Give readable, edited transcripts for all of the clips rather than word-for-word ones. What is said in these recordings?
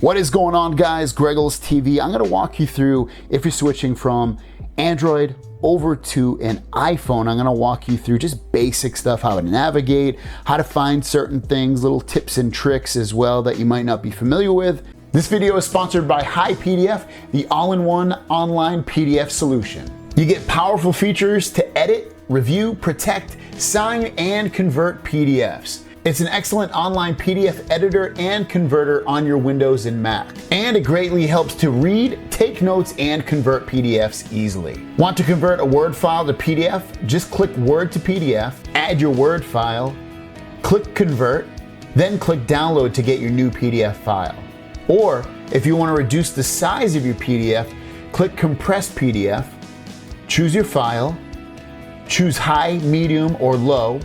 What is going on, guys? Greggles TV. I'm going to walk you through, if you're switching from Android over to an iPhone, I'm going to walk you through just basic stuff, how to navigate, how to find certain things, little tips and tricks as well that you might not be familiar with. This video is sponsored by HiPDF, the all-in-one online PDF solution. You get powerful features to edit, review, protect, sign, and convert PDFs. It's an excellent online PDF editor and converter on your Windows and Mac. And it greatly helps to read, take notes, and convert PDFs easily. Want to convert a Word file to PDF? Just click Word to PDF, add your Word file, click Convert, then click Download to get your new PDF file. Or if you want to reduce the size of your PDF, click Compress PDF, choose your file, choose High, Medium, or Low,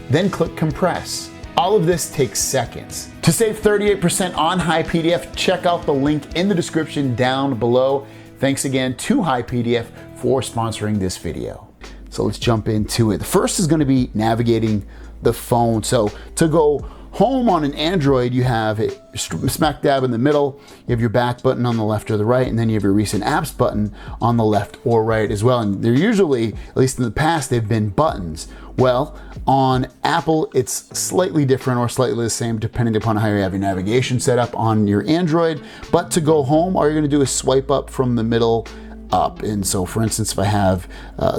then click Compress. All of this takes seconds. To save 38% on HiPDF, check out the link in the description down below. Thanks again to HiPDF for sponsoring this video. So let's jump into it. The first is going to be navigating the phone. So to go home on an Android, you have it smack dab in the middle. You have your back button on the left or the right, and then you have your recent apps button on the left or right as well. And they're usually, at least in the past, they've been buttons. Well, on Apple, it's slightly different or slightly the same depending upon how you have your navigation set up on your Android. But to go home, all you're gonna do is swipe up from the middle up. And so for instance, if I have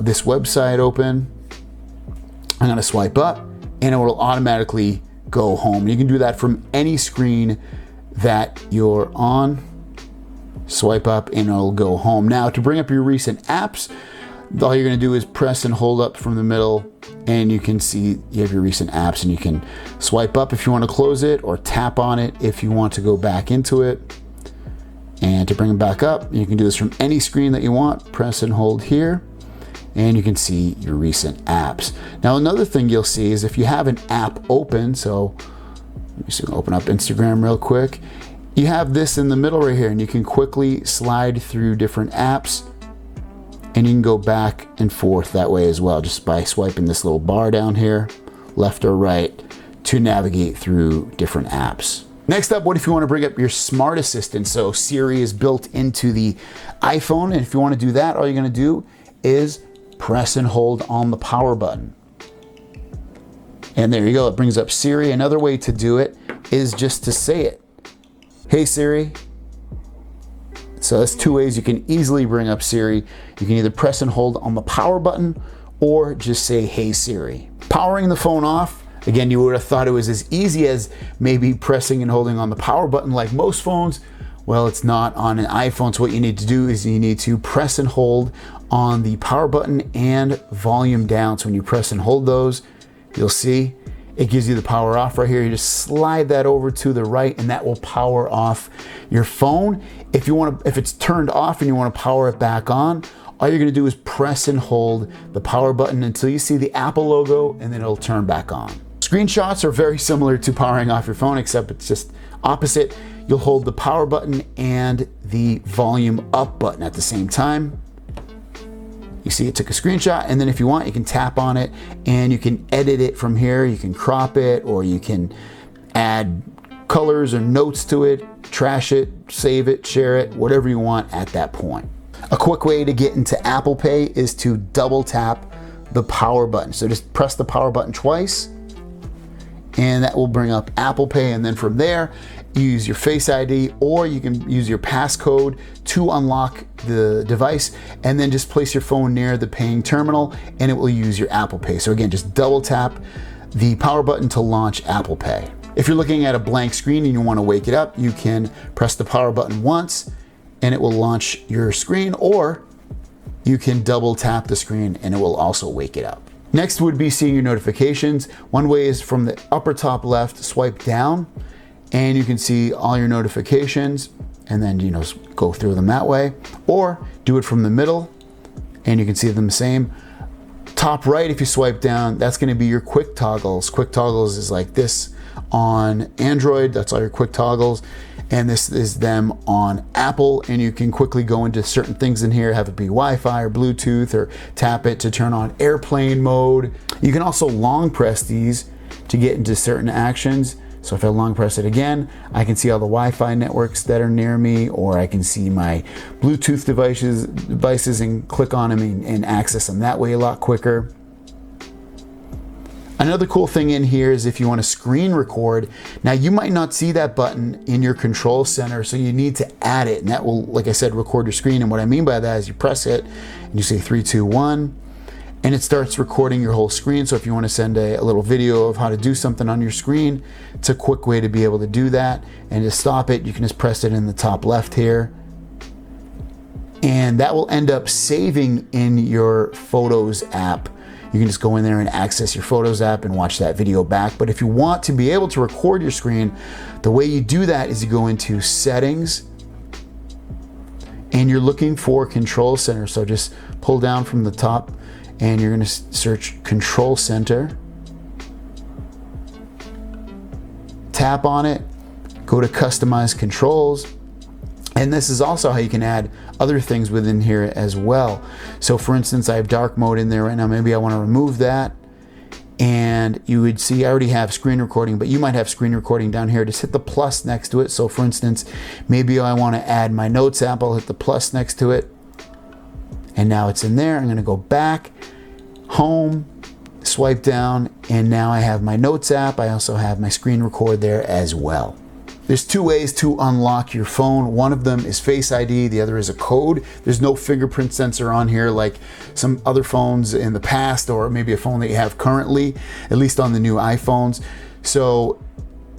this website open, I'm gonna swipe up and it will automatically go home. You can do that from any screen that you're on. Swipe up and it'll go home. Now to bring up your recent apps, all you're going to do is press and hold up from the middle and you can see you have your recent apps, and you can swipe up if you want to close it or tap on it if you want to go back into it. And to bring them back up, you can do this from any screen that you want. Press and hold here and you can see your recent apps. Now another thing you'll see is if you have an app open, so let me see, open up Instagram real quick. You have this in the middle right here and you can quickly slide through different apps and you can go back and forth that way as well, just by swiping this little bar down here, left or right, to navigate through different apps. Next up, what if you want to bring up your smart assistant? So Siri is built into the iPhone, and if you want to do that, all you're going to do is press and hold on the power button. And there you go, it brings up Siri. Another way to do it is just to say it. Hey Siri. So that's two ways you can easily bring up Siri. You can either press and hold on the power button or just say, hey Siri. Powering the phone off, again, you would have thought it was as easy as maybe pressing and holding on the power button like most phones. Well, it's not on an iPhone. So what you need to do is you need to press and hold on the power button and volume down. So when you press and hold those, you'll see it gives you the power off right here. You just slide that over to the right and that will power off your phone. If it's turned off and you want to power it back on, all you're going to do is press and hold the power button until you see the Apple logo, and then it'll turn back on. Screenshots are very similar to powering off your phone, except it's just opposite. You'll hold the power button and the volume up button at the same time. You see it took a screenshot, and then if you want, you can tap on it and you can edit it from here. You can crop it, or you can add colors or notes to it, trash it, save it, share it, whatever you want at that point. A quick way to get into Apple Pay is to double tap the power button. So just press the power button twice and that will bring up Apple Pay, and then from there, use your Face ID, or you can use your passcode to unlock the device, and then just place your phone near the paying terminal and it will use your Apple Pay. So again, just double tap the power button to launch Apple Pay. If you're looking at a blank screen and you want to wake it up, you can press the power button once and it will launch your screen, or you can double tap the screen and it will also wake it up. Next would be seeing your notifications. One way is from the upper top left, swipe down, and you can see all your notifications, and then go through them that way, or do it from the middle and you can see them the same. Top right, if you swipe down, that's going to be your quick toggles. Quick toggles is like this on Android, that's all your quick toggles, and this is them on Apple, and you can quickly go into certain things in here, have it be Wi-Fi or Bluetooth, or tap it to turn on airplane mode. You can also long press these to get into certain actions. So if I long press it again, I can see all the Wi-Fi networks that are near me, or I can see my Bluetooth devices and click on them and access them that way a lot quicker. Another cool thing in here is if you want to screen record. Now you might not see that button in your control center, so you need to add it, and that will, like I said, record your screen. And what I mean by that is you press it and you say 3, 2, 1, and it starts recording your whole screen. So if you want to send a little video of how to do something on your screen, it's a quick way to be able to do that. And to stop it, you can just press it in the top left here, and that will end up saving in your Photos app. You can just go in there and access your Photos app and watch that video back. But if you want to be able to record your screen, the way you do that is you go into Settings, and you're looking for Control Center. So just pull down from the top and you're going to search Control Center. Tap on it, go to Customize Controls. And this is also how you can add other things within here as well. So for instance, I have dark mode in there right now. Maybe I want to remove that. And you would see I already have screen recording, but you might have screen recording down here. Just hit the plus next to it. So for instance, maybe I want to add my Notes app. I'll hit the plus next to it. And now it's in there. I'm going to go back, home, swipe down, and now I have my Notes app. I also have my screen record there as well. There's two ways to unlock your phone. One of them is Face ID, the other is a code. There's no fingerprint sensor on here like some other phones in the past, or maybe a phone that you have currently, at least on the new iPhones. So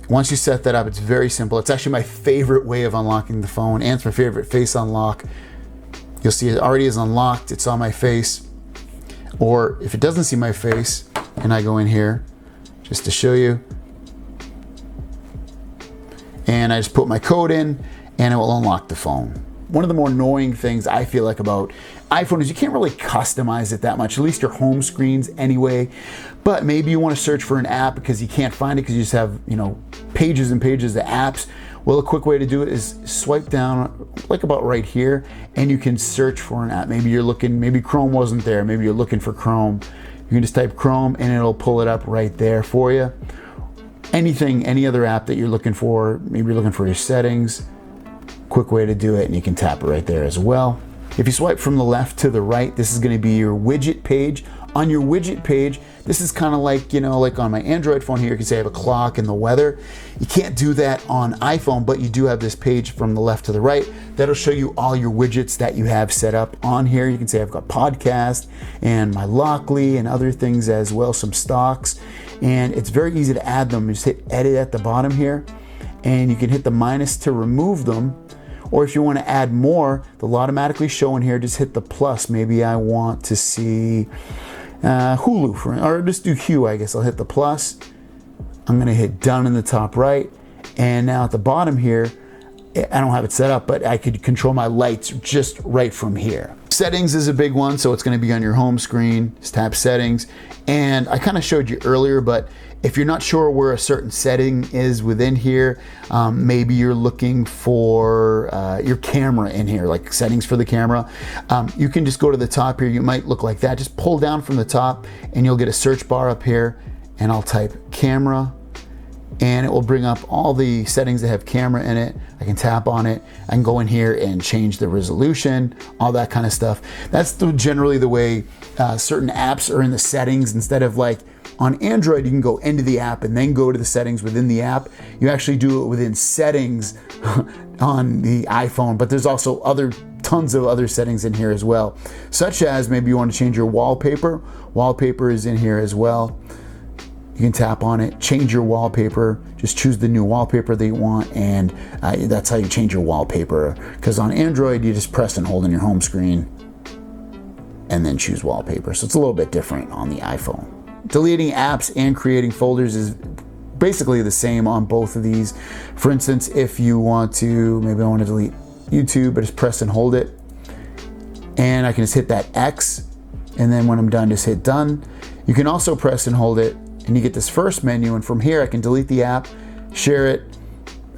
once you set that up, it's very simple. It's actually my favorite way of unlocking the phone, and it's my favorite face unlock. You'll see it already is unlocked. It's on my face. Or if it doesn't see my face, and I go in here just to show you, and I just put my code in, and it will unlock the phone. One of the more annoying things I feel like about iPhone is you can't really customize it that much, at least your home screens anyway. But maybe you want to search for an app because you can't find it because you just have, pages and pages of apps. Well, a quick way to do it is swipe down like about right here, and you can search for an app. Maybe Chrome wasn't there. Maybe you're looking for Chrome. You can just type Chrome and it'll pull it up right there for you. Any other app that you're looking for, maybe you're looking for your settings, quick way to do it, and you can tap it right there as well. If you swipe from the left to the right, this is going to be your widget page. On your widget page, this is kind of like, like on my Android phone here, you can say I have a clock and the weather. You can't do that on iPhone, but you do have this page from the left to the right that'll show you all your widgets that you have set up on here. You can say I've got podcast and my Lockly and other things as well, some stocks. And it's very easy to add them. You just hit edit at the bottom here, and you can hit the minus to remove them. Or if you want to add more, they'll automatically show in here. Just hit the plus. Maybe I want to see Hulu, or just do Hue, I guess. I'll hit the plus. I'm going to hit done in the top right. And now at the bottom here, I don't have it set up, but I could control my lights just right from here. Settings is a big one, so it's going to be on your home screen. Just tap settings. And I kind of showed you earlier, but if you're not sure where a certain setting is within here, maybe you're looking for your camera in here, like settings for the camera. You can just go to the top here. You might look like that. Just pull down from the top and you'll get a search bar up here, and I'll type camera, and it will bring up all the settings that have camera in it. I can tap on it. I can go in here and change the resolution, all that kind of stuff. That's generally the way certain apps are in the settings. Instead of like on Android, you can go into the app and then go to the settings within the app. You actually do it within settings on the iPhone, but there's also tons of other settings in here as well, such as maybe you want to change your wallpaper. Wallpaper is in here as well. You can tap on it, change your wallpaper, just choose the new wallpaper that you want, and that's how you change your wallpaper. Because on Android, you just press and hold on your home screen and then choose wallpaper. So it's a little bit different on the iPhone. Deleting apps and creating folders is basically the same on both of these. For instance, if you want to, maybe I want to delete YouTube, but just press and hold it. And I can just hit that X, and then when I'm done, just hit done. You can also press and hold it, and you get this first menu, and from here I can delete the app, share it.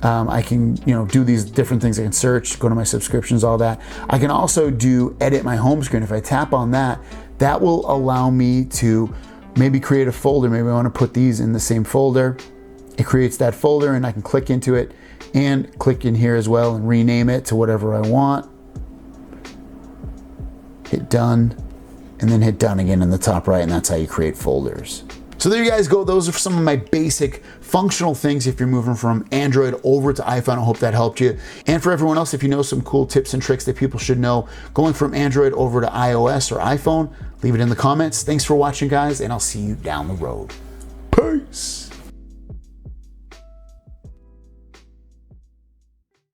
I can do these different things. I can search, go to my subscriptions, all that. I can also do edit my home screen. If I tap on that, that will allow me to maybe create a folder. Maybe I want to put these in the same folder, it creates that folder, and I can click into it and click in here as well and rename it to whatever I want. Hit done, and then hit done again in the top right, and that's how you create folders. So there you guys go. Those are some of my basic functional things if you're moving from Android over to iPhone. I hope that helped you. And for everyone else, if you know some cool tips and tricks that people should know going from Android over to iOS or iPhone, leave it in the comments. Thanks for watching, guys, and I'll see you down the road. Peace.